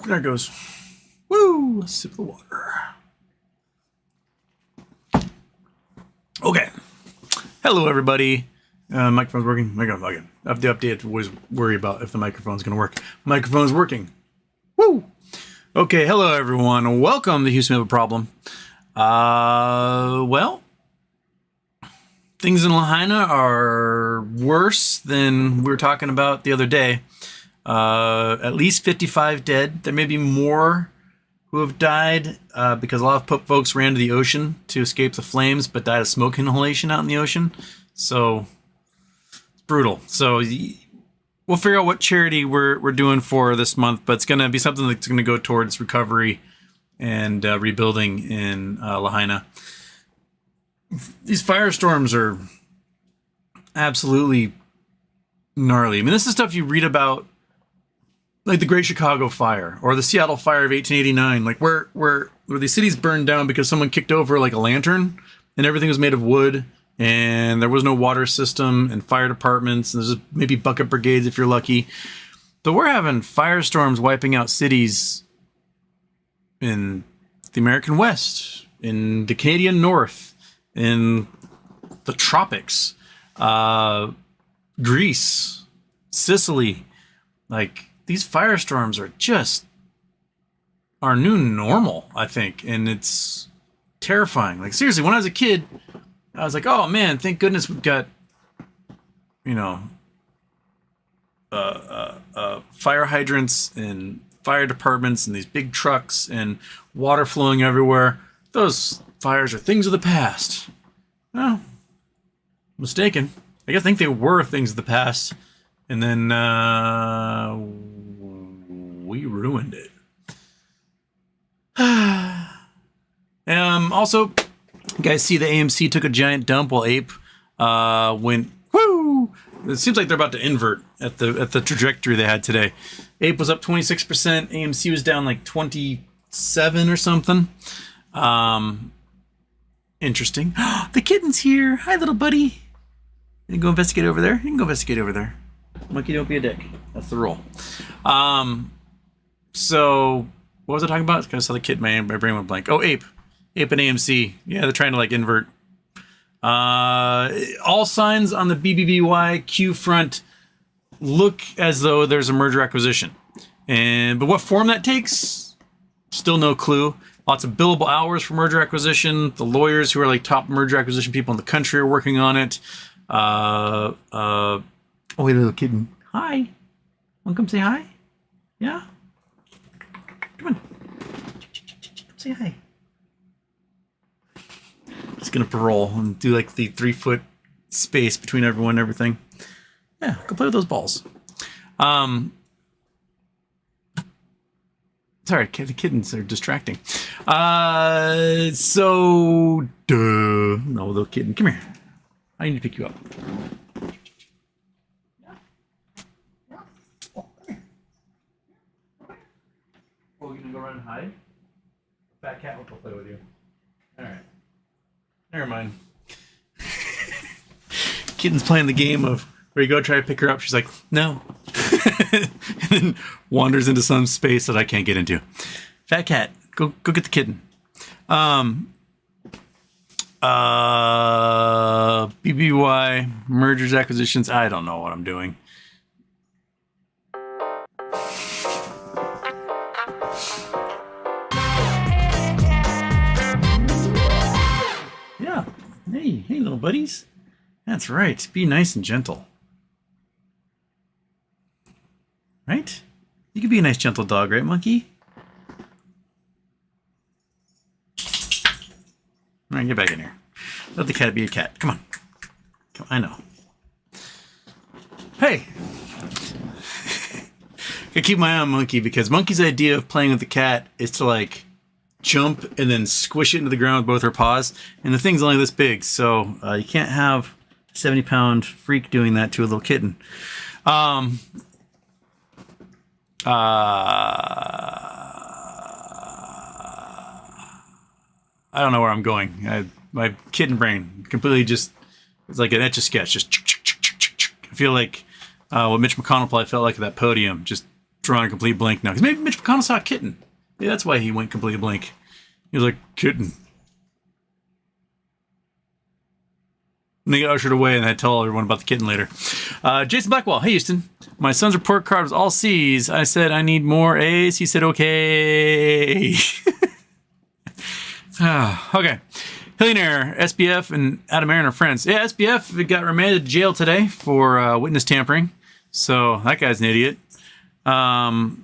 There it goes. Woo! Let's sip the water. Okay. Hello, everybody. Microphone's working. Microphone. I have to update to always worry about if the microphone's going to work. Microphone's working. Woo! Okay, hello, everyone. Welcome to Houston. We Have a Problem. Well, things in Lahaina are worse than we were talking about the other day. At least 55 dead. There may be more who have died because a lot of folks ran to the ocean to escape the flames, but died of smoke inhalation out in the ocean. So it's brutal. So we'll figure out what charity we're doing for this month, but it's going to be something that's going to go towards recovery and rebuilding in Lahaina. These firestorms are absolutely gnarly. I mean, this is stuff you read about, like the Great Chicago Fire or the Seattle Fire of 1889, like where these cities burned down because someone kicked over like a lantern and everything was made of wood and there was no water system and fire departments. And there's maybe bucket brigades if you're lucky. But we're having firestorms wiping out cities in the American West, in the Canadian North, in the tropics, Greece, Sicily. Like, these firestorms are just our new normal, I think. And it's terrifying. Like, seriously, when I was a kid, I was like, oh man, thank goodness we've got, fire hydrants and fire departments and these big trucks and water flowing everywhere. Those fires are things of the past. Well, mistaken. I think they were things of the past. And then we ruined it. Also, you guys see the AMC took a giant dump while Ape went woo. It seems like they're about to invert at the trajectory they had today. Ape was up 26%. AMC was down like 27 or something. Interesting. The kitten's here. Hi, little buddy. You can go investigate over there. You can go investigate over there. Monkey, don't be a dick. That's the rule. So what was I talking about? I saw the kid. My brain went blank. Oh, Ape and AMC. Yeah, they're trying to like invert. All signs on the BBBYQ front look as though there's a merger acquisition, but what form that takes, still no clue. Lots of billable hours for merger acquisition. The lawyers who are like top merger acquisition people in the country are working on it. Oh, wait, little kitten. Hi. Wanna come say hi? Yeah? Come on. Say hi. Just gonna parole and do like the 3-foot space between everyone and everything. Yeah, go play with those balls. Sorry, the kittens are distracting. No, little kitten, come here. I need to pick you up. Oh, you gonna go run and hide? Fat cat will go play with you. Alright. Never mind. Kitten's playing the game of where you go try to pick her up. She's like, no. And then wanders into some space that I can't get into. Fat cat, go get the kitten. BBY, mergers, acquisitions. I don't know what I'm doing. Yeah. Hey, little buddies. That's right. Be nice and gentle. Right? You can be a nice, gentle dog, right, monkey? All right, get back in here. Let the cat be a cat. Come on. I know. Hey. I keep my eye on Monkey because Monkey's idea of playing with the cat is to like jump and then squish it into the ground with both her paws. And the thing's only this big, so you can't have a 70-pound freak doing that to a little kitten. I don't know where I'm going. My kitten brain completely just, it's like an Etch-a-Sketch. Just, I feel like what Mitch McConnell probably felt like at that podium. Just drawing a complete blank now. Because maybe Mitch McConnell saw a kitten. Maybe that's why he went completely blank. He was like, kitten. And they got ushered away, and I tell everyone about the kitten later. Jason Blackwell, hey Houston. My son's report card was all C's. I said I need more A's. He said okay. Okay. Hillionaire, SBF, and Adam Aaron are friends. Yeah, SBF got remanded to jail today for witness tampering. So that guy's an idiot. Michael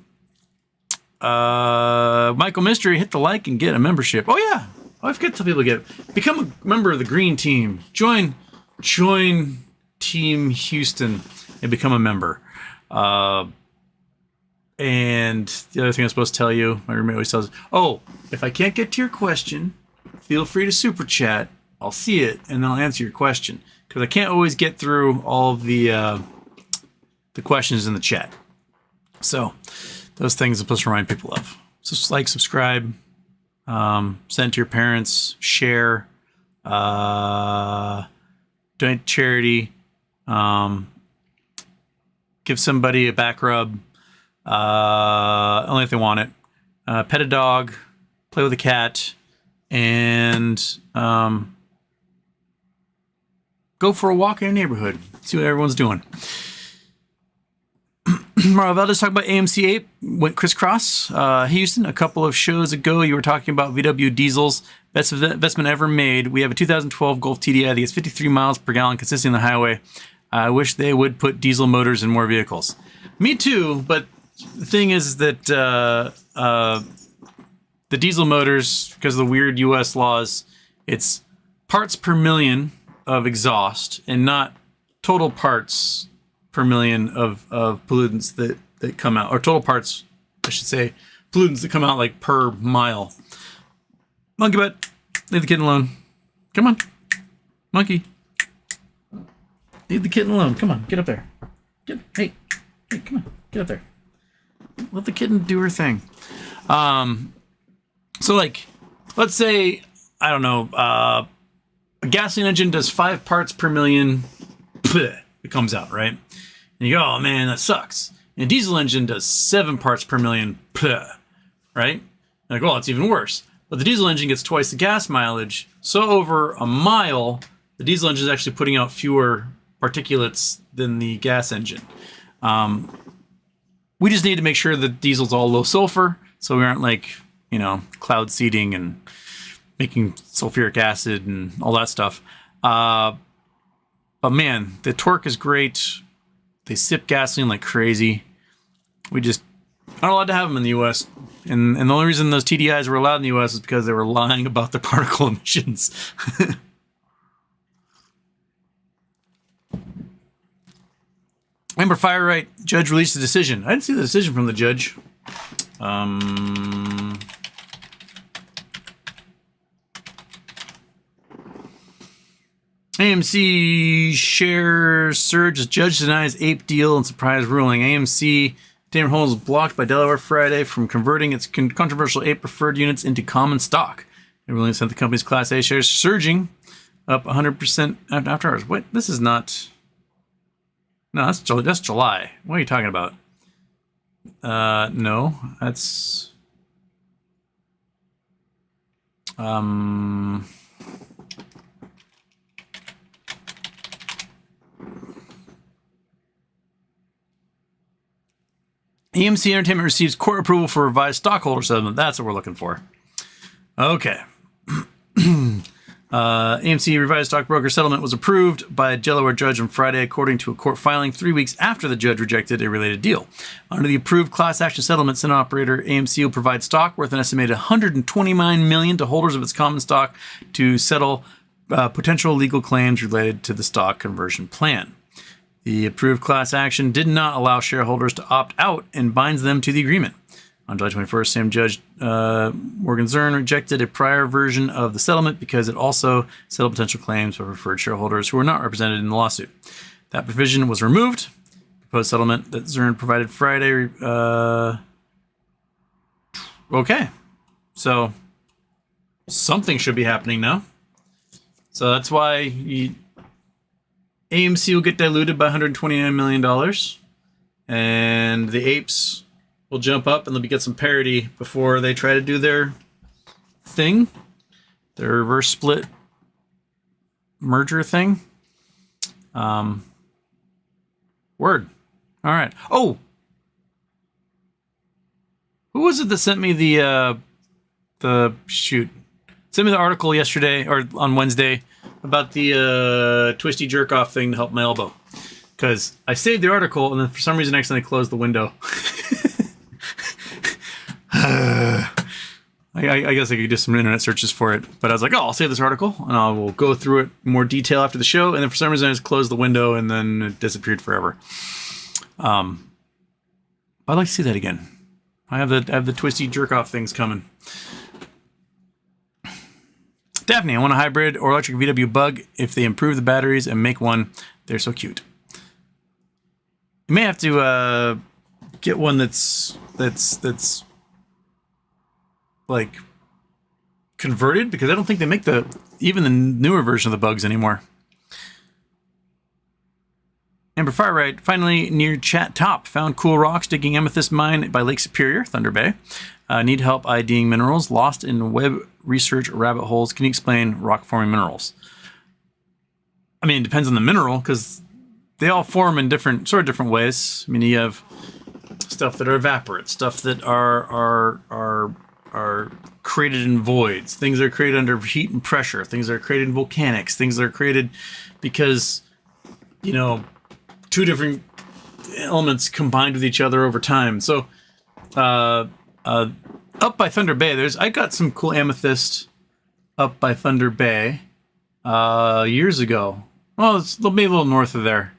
Mystery, hit the like and get a membership. Oh yeah. I forget to tell people to become a member of the green team. Join Team Houston and become a member. And the other thing I'm supposed to tell you, my roommate always tells, if I can't get to your question, feel free to super chat. I'll see it and then I'll answer your question, because I can't always get through all of the questions in the chat. So those things I'm supposed to remind people of. So just like, subscribe, send to your parents, share, donate to charity, give somebody a back rub, only if they want it, pet a dog, play with a cat, and go for a walk in your neighborhood. See what everyone's doing. Mario Valdez talked about AMC 8 went crisscross. Houston, a couple of shows ago, you were talking about VW diesels. Best investment ever made. We have a 2012 Golf TDI that gets 53 miles per gallon consistently on the highway. I wish they would put diesel motors in more vehicles. Me too, but the thing is that the diesel motors, because of the weird U.S. laws, it's parts per million of exhaust and not total parts per million of pollutants that come out, or total parts, I should say, pollutants that come out like per mile. Monkey butt, leave the kitten alone. Come on, monkey. Leave the kitten alone. Come on, get up there. Hey, come on, get up there. Let the kitten do her thing. So like, let's say, I don't know, a gasoline engine does 5 parts per million. It comes out, right? And you go, oh man, that sucks. And a diesel engine does 7 parts per million, right? Like, well, it's even worse. But the diesel engine gets twice the gas mileage. So over a mile, the diesel engine is actually putting out fewer particulates than the gas engine. We just need to make sure that diesel's all low sulfur, so we aren't like, cloud seeding and making sulfuric acid and all that stuff. But man, the torque is great. They sip gasoline like crazy. We just aren't allowed to have them in the U.S. And the only reason those TDIs were allowed in the U.S. is because they were lying about their particle emissions. Amber Fireright, judge released a decision. I didn't see the decision from the judge. AMC share surge as judge denies ape deal and surprise ruling. AMC Damon Holmes was blocked by Delaware Friday from converting its controversial ape preferred units into common stock. The ruling sent the company's Class A shares surging up 100% after hours. What? This is not. No, that's July. What are you talking about? No, that's AMC Entertainment receives court approval for revised stockholder settlement. That's what we're looking for. Okay. AMC revised stockbroker settlement was approved by a Delaware judge on Friday, according to a court filing 3 weeks after the judge rejected a related deal. Under the approved class action settlement, Senate operator AMC will provide stock worth an estimated $129 million to holders of its common stock to settle potential legal claims related to the stock conversion plan. The approved class action did not allow shareholders to opt out and binds them to the agreement. On July 21st, same Judge Morgan Zern rejected a prior version of the settlement because it also settled potential claims for preferred shareholders who were not represented in the lawsuit. That provision was removed. The proposed settlement that Zern provided Friday. Okay. So something should be happening now. So that's why AMC will get diluted by $129 million. And the apes will jump up and let me get some parity before they try to do their thing, their reverse split merger thing. Word. All right. Oh, who was it that sent me the sent me the article yesterday or on Wednesday about the twisty jerk off thing to help my elbow? Because I saved the article and then for some reason I accidentally closed the window. I guess I could do some internet searches for it, but I was like, oh, I'll save this article and I will go through it in more detail after the show. And then for some reason I just closed the window and then it disappeared forever. I'd like to see that again. I have the twisty jerk off things coming. Daphne, I want a hybrid or electric VW Bug. If they improve the batteries and make one, they're so cute. You may have to get one that's like converted, because I don't think they make even the newer version of the Bugs anymore. Amber Firelight, finally near Chat Top. Found cool rocks digging amethyst mine by Lake Superior, Thunder Bay. Need help IDing minerals. Lost in web research rabbit holes. Can you explain rock forming minerals? I mean, it depends on the mineral, because they all form in different ways. I mean, you have stuff that are evaporate, stuff that are created in voids, things that are created under heat and pressure, things that are created in volcanics, things that are created because, two different elements combined with each other over time. So, up by Thunder Bay, I got some cool amethyst up by Thunder Bay years ago. Well, it's maybe a little north of there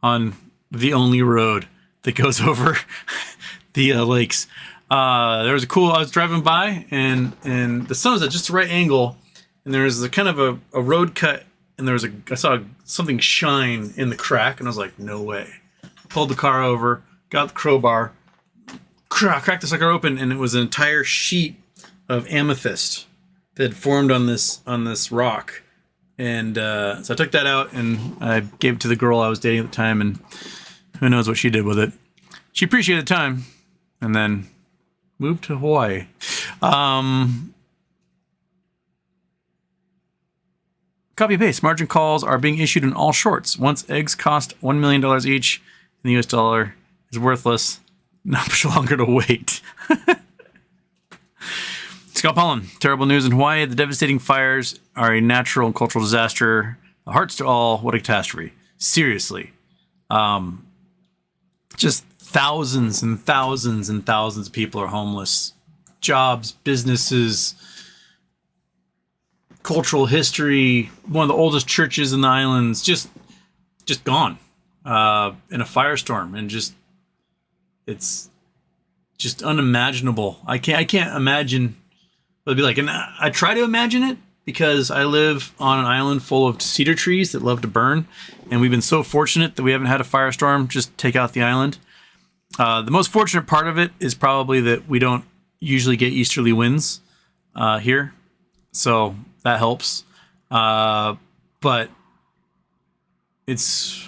on the only road that goes over the lakes. There was I was driving by and the sun was at just the right angle, and there was a kind of a road cut, and I saw something shine in the crack, and I was like, no way. Pulled the car over, got the crowbar, cracked the sucker open, and it was an entire sheet of amethyst that had formed on this rock. And so I took that out and I gave it to the girl I was dating at the time, and who knows what she did with it. She appreciated the time and then moved to Hawaii. Copy paste. Margin calls are being issued in all shorts. Once eggs cost $1 million each in the US dollar is worthless, not much longer to wait. Scott Pollen, terrible news in Hawaii. The devastating fires are a natural and cultural disaster. Hearts to all. What a catastrophe. Seriously. Just thousands and thousands and thousands of people are homeless. Jobs, businesses, cultural history, one of the oldest churches in the islands, just gone in a firestorm, and it's just unimaginable. I can't imagine what it'd be like, and I try to imagine it because I live on an island full of cedar trees that love to burn, and we've been so fortunate that we haven't had a firestorm just take out the island. The most fortunate part of it is probably that we don't usually get easterly winds here, so that helps. But it's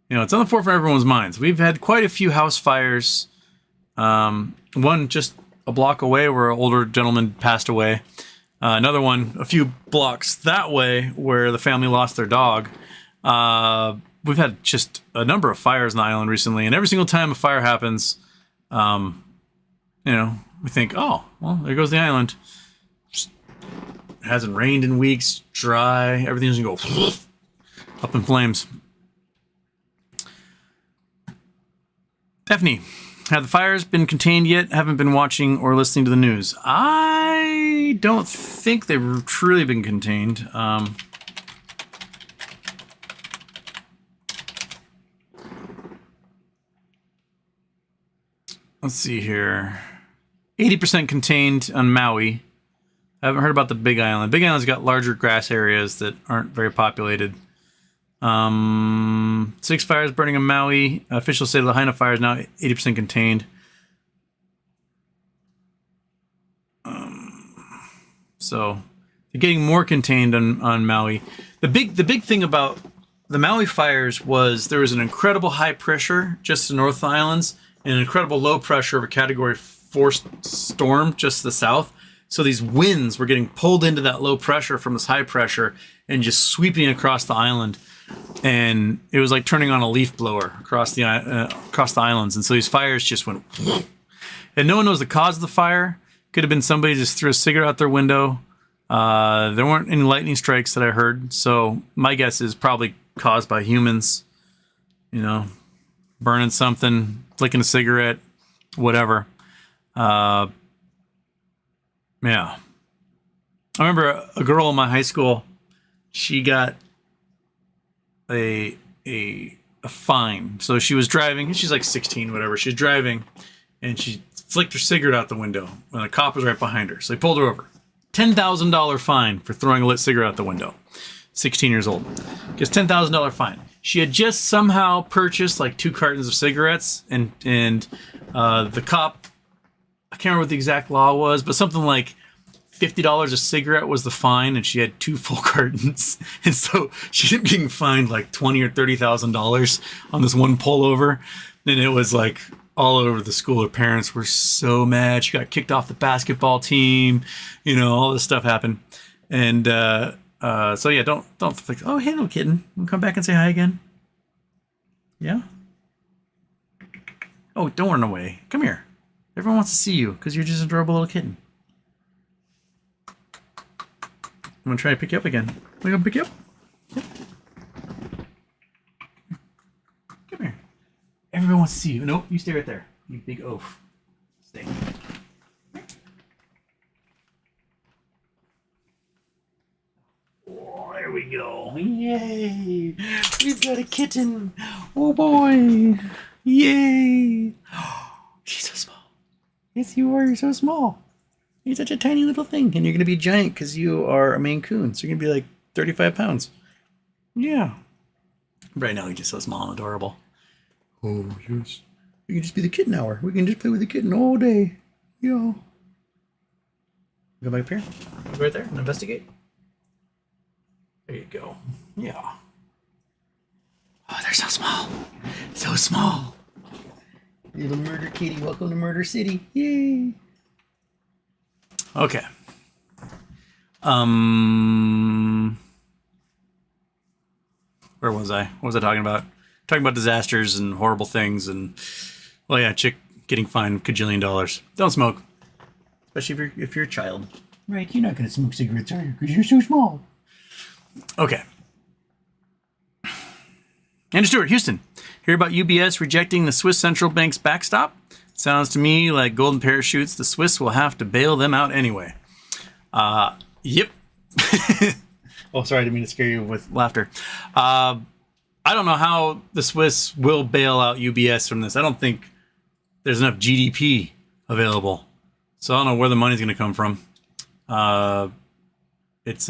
it's on the forefront of everyone's minds. We've had quite a few house fires. One just a block away where an older gentleman passed away. Another one a few blocks that way where the family lost their dog. We've had just a number of fires on the island recently, and every single time a fire happens, we think, oh, well, there goes the island. Just hasn't rained in weeks, dry, everything's gonna go up in flames. Daphne, have the fires been contained yet? Haven't been watching or listening to the news. I don't think they've truly been contained. Let's see here. 80% contained on Maui. I haven't heard about the Big Island. Big Island's got larger grass areas that aren't very populated. 6 fires burning in Maui. Officials say the Lahaina fire is now 80% contained. So they're getting more contained on Maui. The big thing about the Maui fires was there was an incredible high pressure just north of the islands, and an incredible low pressure of a Category 4 storm just to the south. So these winds were getting pulled into that low pressure from this high pressure and just sweeping across the island. And it was like turning on a leaf blower across the islands. And so these fires just went, and no one knows the cause of the fire. Could have been somebody just threw a cigarette out their window. There weren't any lightning strikes that I heard. So my guess is probably caused by humans, you know, burning something, flicking a cigarette, whatever. Yeah. I remember a girl in my high school, she got a fine. So she was driving, she's like 16, whatever. She's driving and she flicked her cigarette out the window and a cop was right behind her. So they pulled her over. $10,000 fine for throwing a lit cigarette out the window. 16 years old. Gets $10,000 fine. She had just somehow purchased like 2 cartons of cigarettes and the cop, I can't remember what the exact law was, but something like $50 a cigarette was the fine, and she had 2 full cartons, and so she ended up getting fined like $20,000 or $30,000 on this one pullover, and it was like all over the school. Her parents were so mad. She got kicked off the basketball team. You know, all this stuff happened, and so yeah, don't think, oh hey little kitten, you come back and say hi again. Yeah. Oh, don't run away. Come here. Everyone wants to see you because you're just an adorable little kitten. I'm gonna try to pick you up again. I'm gonna pick you up. Yep. Come here. Everyone wants to see you. Nope, you stay right there. You big oaf. Stay. Oh, there we go. Yay! We've got a kitten. Oh boy. Yay! She's so small. Yes, you are. You're so small. You're such a tiny little thing, and you're going to be giant because you are a Maine Coon. So you're going to be like 35 pounds. Yeah. Right now, you're just so small and adorable. Oh, yes. We can just be the kitten hour. We can just play with the kitten all day. Yeah. Go back up here. Go right there and investigate. There you go. Yeah. Oh, they're so small. So small. Little murder kitty. Welcome to Murder City. Yay. Okay. Where was I? What was I talking about? Talking about disasters and horrible things and, well, yeah, chick getting fined $1,000,000,000. Don't smoke, especially if you're a child. Right? You're not gonna smoke cigarettes, are you? Because you're so small. Okay. Andrew Stewart, Houston. Hear about UBS rejecting the Swiss Central Bank's backstop? Sounds to me like golden parachutes. The Swiss will have to bail them out anyway. Yep. Oh, sorry, I didn't mean to scare you with laughter. I don't know how the Swiss will bail out UBS from this. I don't think there's enough GDP available. So I don't know where the money's going to come from. It's